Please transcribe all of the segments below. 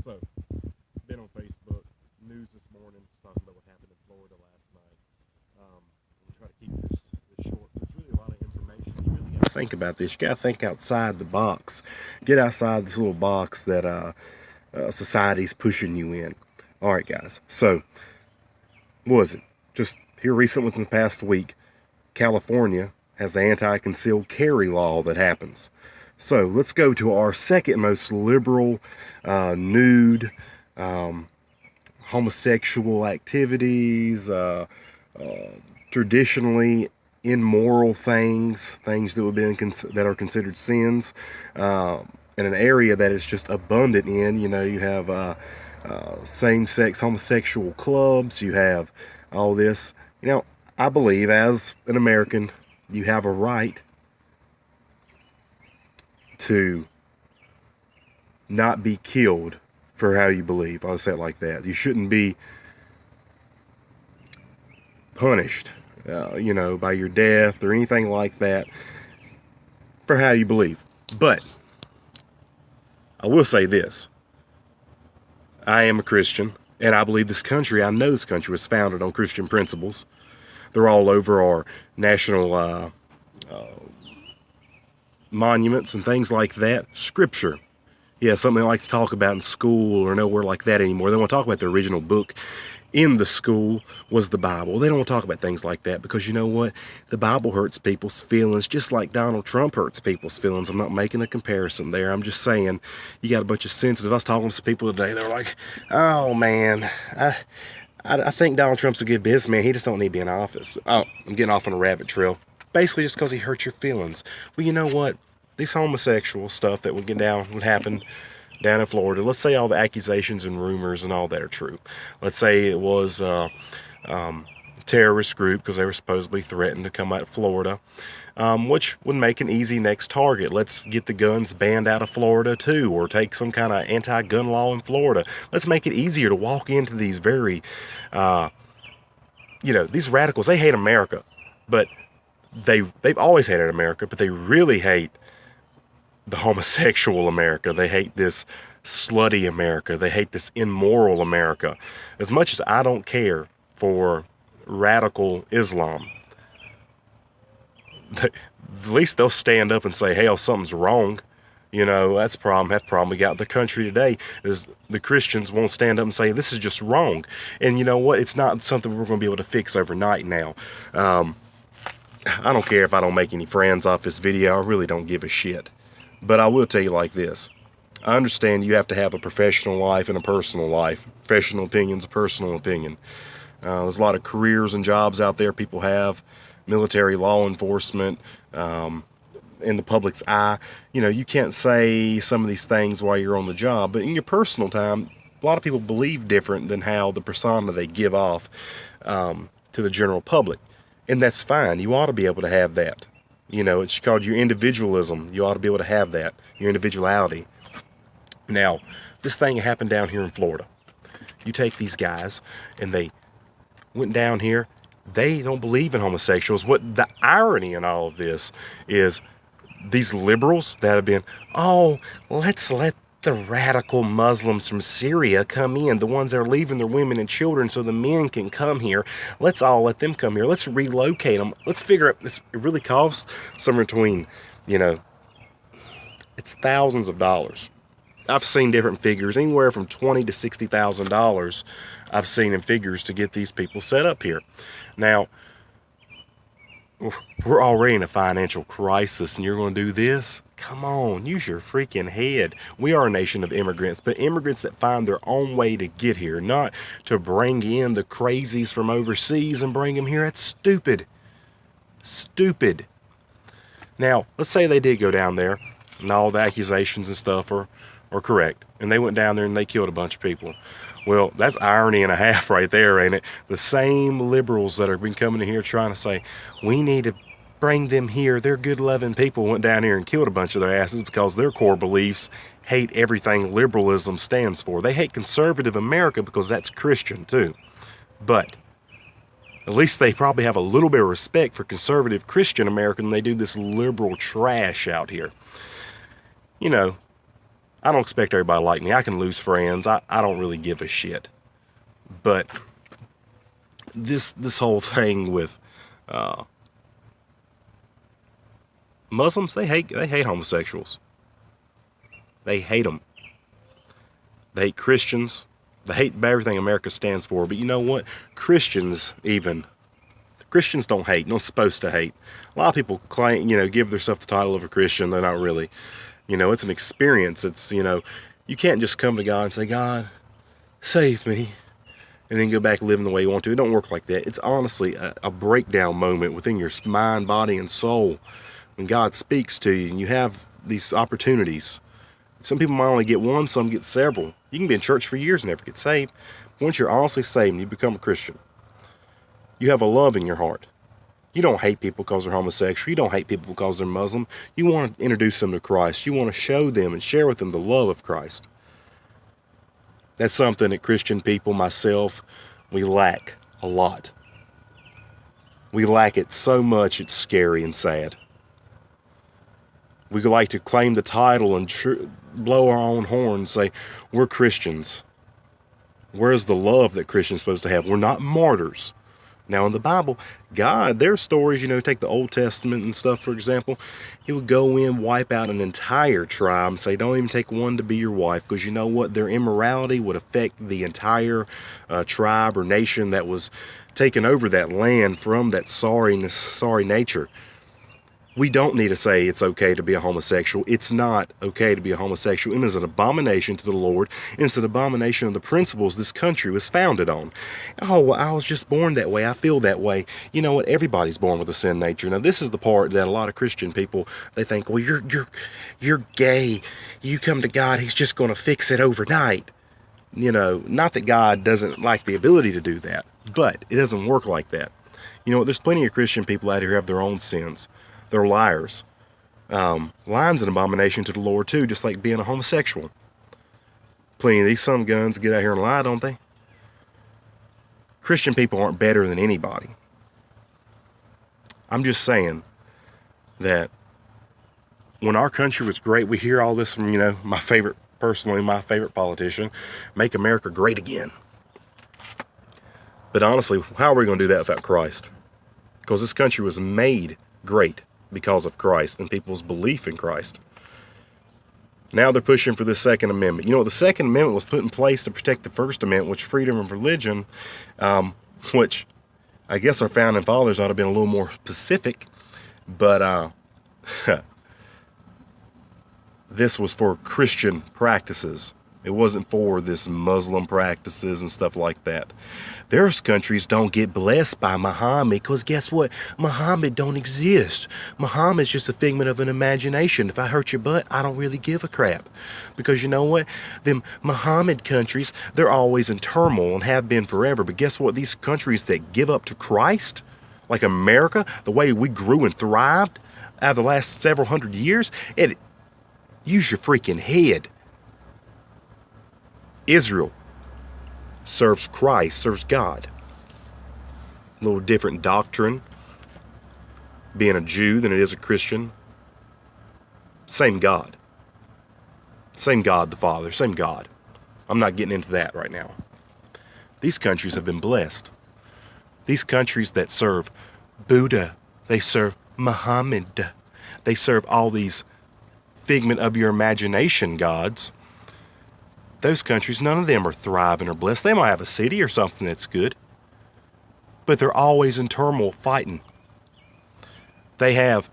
So, been on Facebook news this morning talking about what happened in Florida last night. We'll try to keep this short. There's really a lot of information. You really got to think about this. You got to think outside the box. Get outside this little box that society's pushing you in. All right, guys. So, what was it? Just here recent within the past week, California has an anti-concealed carry law that happens. So let's go to our second most liberal, nude, homosexual activities, traditionally immoral things that would be that are considered sins, in an area that is just abundant in. You know, you have same-sex homosexual clubs. You have all this. You know, I believe as an American, you have a right to not be killed for how you believe. I'll say it like that. You shouldn't be punished, by your death or anything like that for how you believe. But I will say this. I am a Christian, and I believe I know this country was founded on Christian principles. They're all over our national monuments and things like that. Scripture. Yeah, something they like to talk about in school or nowhere like that anymore. They want to talk about the original book in the school was the Bible. They don't want to talk about things like that because you know what? The Bible hurts people's feelings just like Donald Trump hurts people's feelings. I'm not making a comparison there. I'm just saying you got a bunch of sensitive. I was talking to some people today. They're like, oh man, I think Donald Trump's a good businessman. He just don't need to be in office. Oh, I'm getting off on a rabbit trail. Basically just because he hurt your feelings. Well, you know what? This homosexual stuff that would happen down in Florida. Let's say all the accusations and rumors and all that are true. Let's say it was a terrorist group because they were supposedly threatened to come out of Florida, which would make an easy next target. Let's get the guns banned out of Florida too, or take some kind of anti-gun law in Florida. Let's make it easier to walk into these very, these radicals. They hate America, but they've always hated America, but they really hate the homosexual America. They hate this slutty America. They hate this immoral America. As much as I don't care for radical Islam, at least they'll stand up and say, hell, something's wrong. You know, that's the problem. That's the problem we got in the country today is the Christians won't stand up and say, this is just wrong. And you know what? It's not something we're going to be able to fix overnight now. I don't care if I don't make any friends off this video. I really don't give a shit. But I will tell you like this. I understand you have to have a professional life and a personal life. Professional opinion's a personal opinion. There's a lot of careers and jobs out there people have. Military, law enforcement, in the public's eye. You know, you can't say some of these things while you're on the job. But in your personal time, a lot of people believe different than how the persona they give off to the general public. And that's fine. You ought to be able to have that. You know, it's called your individualism. You ought to be able to have that, your individuality. Now, this thing happened down here in Florida. You take these guys, and they went down here. They don't believe in homosexuals. What the irony in all of this is these liberals that have been, oh, let's let the radical Muslims from Syria come in, the ones that are leaving their women and children so the men can come here. Let's all let them come here. Let's relocate them. Let's figure out, it really costs somewhere between, it's thousands of dollars. I've seen different figures, anywhere from $20,000 to $60,000 I've seen in figures to get these people set up here. Now, we're already in a financial crisis and you're going to do this? Come on, use your freaking head. We are a nation of immigrants, but immigrants that find their own way to get here, not to bring in the crazies from overseas and bring them here. That's stupid. Stupid. Now, let's say they did go down there and all the accusations and stuff are correct, and they went down there and they killed a bunch of people. Well, that's irony and a half right there, ain't it? The same liberals that have been coming in here trying to say, we need to bring them here. They're good, loving people, went down here and killed a bunch of their asses because their core beliefs hate everything liberalism stands for. They hate conservative America because that's Christian too. But at least they probably have a little bit of respect for conservative Christian America than they do this liberal trash out here. You know, I don't expect everybody to like me. I can lose friends. I don't really give a shit. But this whole thing with Muslims, they hate homosexuals. They hate them. They hate Christians. They hate everything America stands for. But you know what? Christians don't hate. Not supposed to hate. A lot of people claim, give themselves the title of a Christian. They're not really. It's an experience. It's, you can't just come to God and say, God, save me, and then go back living the way you want to. It don't work like that. It's honestly a breakdown moment within your mind, body, and soul when God speaks to you and you have these opportunities. Some people might only get one, some get several. You can be in church for years and never get saved. Once you're honestly saved and you become a Christian, you have a love in your heart. You don't hate people because they're homosexual. You don't hate people because they're Muslim. You want to introduce them to Christ. You want to show them and share with them the love of Christ. That's something that Christian people, myself, we lack a lot. We lack it so much it's scary and sad. We like to claim the title and blow our own horn and say, we're Christians. Where's the love that Christians are supposed to have? We're not martyrs. Now in the Bible, God, their stories, take the Old Testament and stuff, for example, he would go in, wipe out an entire tribe and say, don't even take one to be your wife, because you know what? Their immorality would affect the entire tribe or nation that was taking over that land from that sorry nature. We don't need to say it's okay to be a homosexual. It's not okay to be a homosexual. It is an abomination to the Lord, and it's an abomination of the principles this country was founded on. Oh, well, I was just born that way. I feel that way. You know what? Everybody's born with a sin nature. Now, this is the part that a lot of Christian people, they think, well, you're gay. You come to God, he's just going to fix it overnight. Not that God doesn't like the ability to do that, but it doesn't work like that. There's plenty of Christian people out here who have their own sins. They're liars. Lying's an abomination to the Lord too, just like being a homosexual. Plenty of these some guns get out here and lie, don't they? Christian people aren't better than anybody. I'm just saying that when our country was great, we hear all this from, my favorite politician, make America great again. But honestly, how are we going to do that without Christ? Because this country was made great because of Christ and people's belief in Christ. Now they're pushing for the Second Amendment. The Second Amendment was put in place to protect the First Amendment, which freedom of religion, which I guess our founding fathers ought to have been a little more specific, but this was for Christian practices. It wasn't for this Muslim practices and stuff like that. There's countries don't get blessed by Muhammad because guess what? Muhammad don't exist. Muhammad's just a figment of an imagination. If I hurt your butt, I don't really give a crap. Because you know what? Them Muhammad countries, they're always in turmoil and have been forever. But guess what? These countries that give up to Christ, like America, the way we grew and thrived out of the last several hundred years, use your freaking head. Israel serves Christ, serves God. A little different doctrine, being a Jew than it is a Christian. Same God. Same God the Father, same God. I'm not getting into that right now. These countries have been blessed. These countries that serve Buddha, they serve Muhammad, they serve all these figment of your imagination gods. Those countries, none of them are thriving or blessed. They might have a city or something that's good, but they're always in turmoil fighting. They have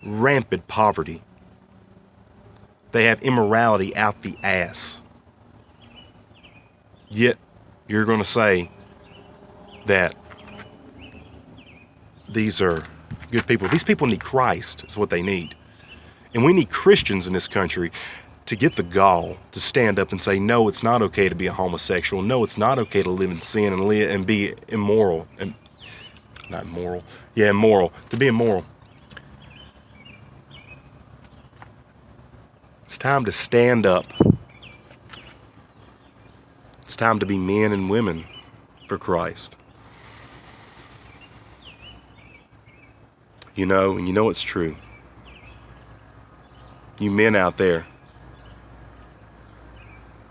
rampant poverty. They have immorality out the ass. Yet, you're going to say that these are good people. These people need Christ, is what they need. And we need Christians in this country to get the gall to stand up and say, no, it's not okay to be a homosexual. No, it's not okay to live in sin and be immoral. And not moral. Yeah, immoral. To be immoral. It's time to stand up. It's time to be men and women for Christ. And you know it's true. You men out there,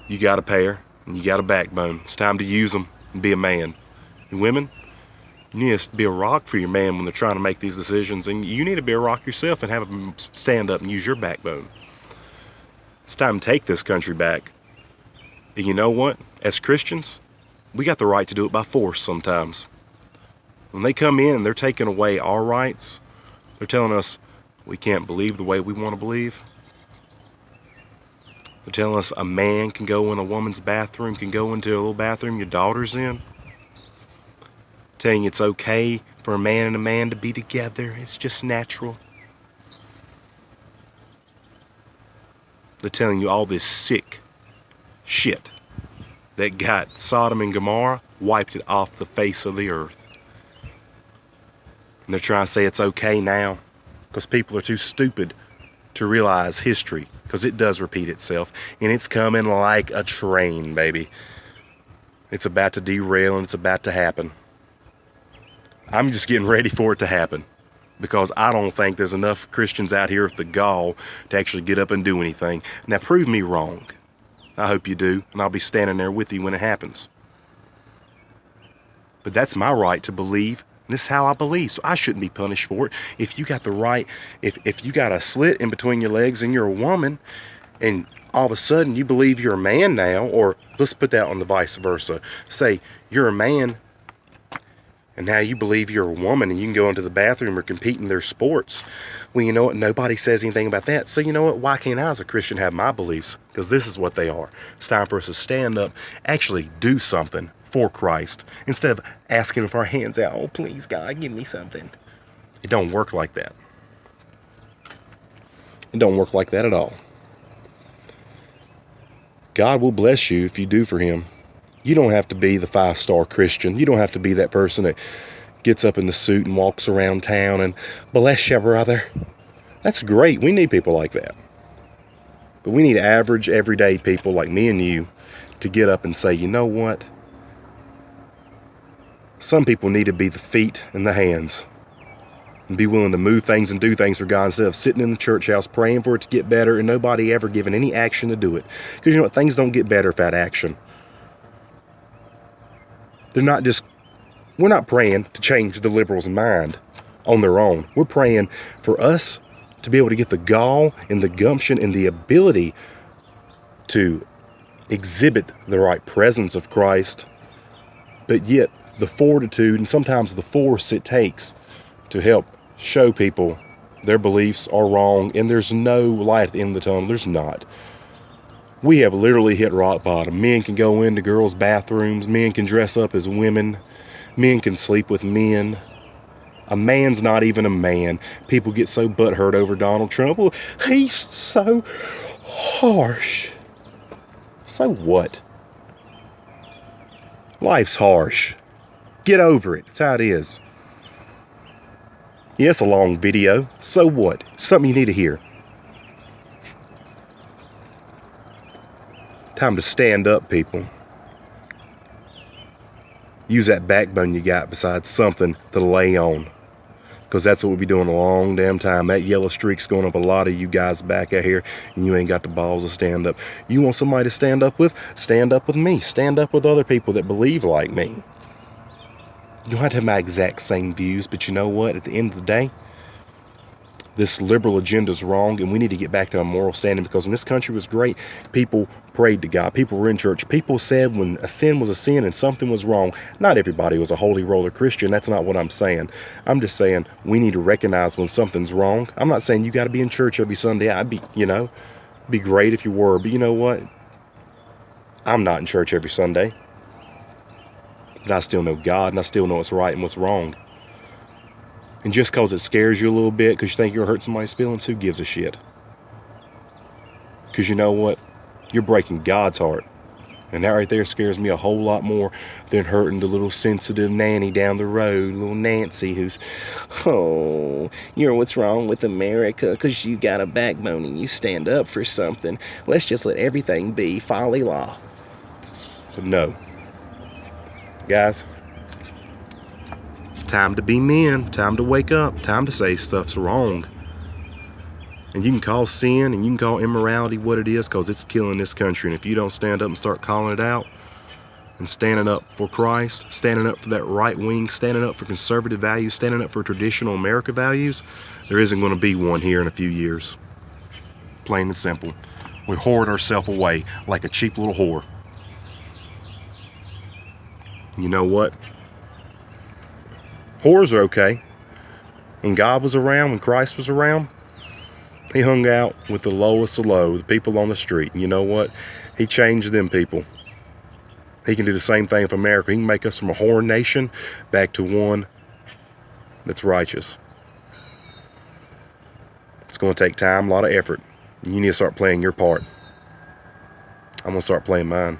you got a pair and you got a backbone. It's time to use them and be a man. And women, you need to be a rock for your man when they're trying to make these decisions, and you need to be a rock yourself and have them stand up and use your backbone. It's time to take this country back. And you know what? As Christians, we got the right to do it by force sometimes. When they come in, they're taking away our rights. They're telling us we can't believe the way we want to believe. They're telling us a man can go in a woman's bathroom, can go into a little bathroom your daughter's in. Telling you it's okay for a man and a man to be together. It's just natural. They're telling you all this sick shit that got Sodom and Gomorrah, wiped it off the face of the earth. And they're trying to say it's okay now because people are too stupid to realize history, because it does repeat itself, and it's coming like a train, baby. It's about to derail and it's about to happen. I'm just getting ready for it to happen, because I don't think there's enough Christians out here with the gall to actually get up and do anything. Now, prove me wrong. I hope you do, and I'll be standing there with you when it happens. But that's my right to believe. This is how I believe, so I shouldn't be punished for it. If you got the right, if you got a slit in between your legs and you're a woman, and all of a sudden you believe you're a man now, or let's put that on the vice versa. Say you're a man, and now you believe you're a woman and you can go into the bathroom or compete in their sports. Well, you know what? Nobody says anything about that. So you know what? Why can't I as a Christian have my beliefs? Because this is what they are. It's time for us to stand up, actually do something for Christ, instead of asking with our hands out, oh, please, God, give me something. It don't work like that. It don't work like that at all. God will bless you if you do for him. You don't have to be the 5-star Christian. You don't have to be that person that gets up in the suit and walks around town and bless you, brother. That's great. We need people like that. But we need average, everyday people like me and you to get up and say, you know what? Some people need to be the feet and the hands and be willing to move things and do things for God instead of sitting in the church house praying for it to get better and nobody ever giving any action to do it. Because you know what? Things don't get better without action. We're not praying to change the liberals' mind on their own. We're praying for us to be able to get the gall and the gumption and the ability to exhibit the right presence of Christ, but yet the fortitude and sometimes the force it takes to help show people their beliefs are wrong and there's no light at the end of the tunnel. There's not. We have literally hit rock bottom. Men can go into girls' bathrooms. Men can dress up as women. Men can sleep with men. A man's not even a man. People get so butthurt over Donald Trump. Well, he's so harsh. So what? Life's harsh. Get over it. That's how it is. Yeah, it's a long video. So what? Something you need to hear. Time to stand up, people. Use that backbone you got besides something to lay on. Because that's what we'll be doing a long damn time. That yellow streak's going up a lot of you guys back out here, and you ain't got the balls to stand up. You want somebody to stand up with? Stand up with me. Stand up with other people that believe like me. You don't have to have my exact same views, but you know what? At the end of the day, this liberal agenda is wrong, and we need to get back to a moral standing, because when this country was great, people prayed to God. People were in church. People said when a sin was a sin and something was wrong. Not everybody was a holy roller Christian. That's not what I'm saying. I'm just saying we need to recognize when something's wrong. I'm not saying you got to be in church every Sunday. It'd be great if you were, but you know what? I'm not in church every Sunday. But I still know God, and I still know what's right and what's wrong. And just because it scares you a little bit because you think you're going to hurt somebody's feelings, who gives a shit? Because you know what? You're breaking God's heart. And that right there scares me a whole lot more than hurting the little sensitive nanny down the road, little Nancy, who's, oh, you know what's wrong with America because you got a backbone and you stand up for something. Let's just let everything be folly law. But no. Guys, time to be men. Time to wake up. Time to say stuff's wrong. And you can call sin and you can call immorality what it is, because it's killing this country. And if you don't stand up and start calling it out and standing up for Christ, standing up for that right wing, standing up for conservative values, standing up for traditional America values, there isn't going to be one here in a few years. Plain and simple. We hoard ourselves away like a cheap little whore. You know what? Whores are okay. When God was around, when Christ was around, he hung out with the lowest of low, the people on the street. And you know what? He changed them people. He can do the same thing with America. He can make us from a whore nation back to one that's righteous. It's going to take time, a lot of effort. You need to start playing your part. I'm going to start playing mine.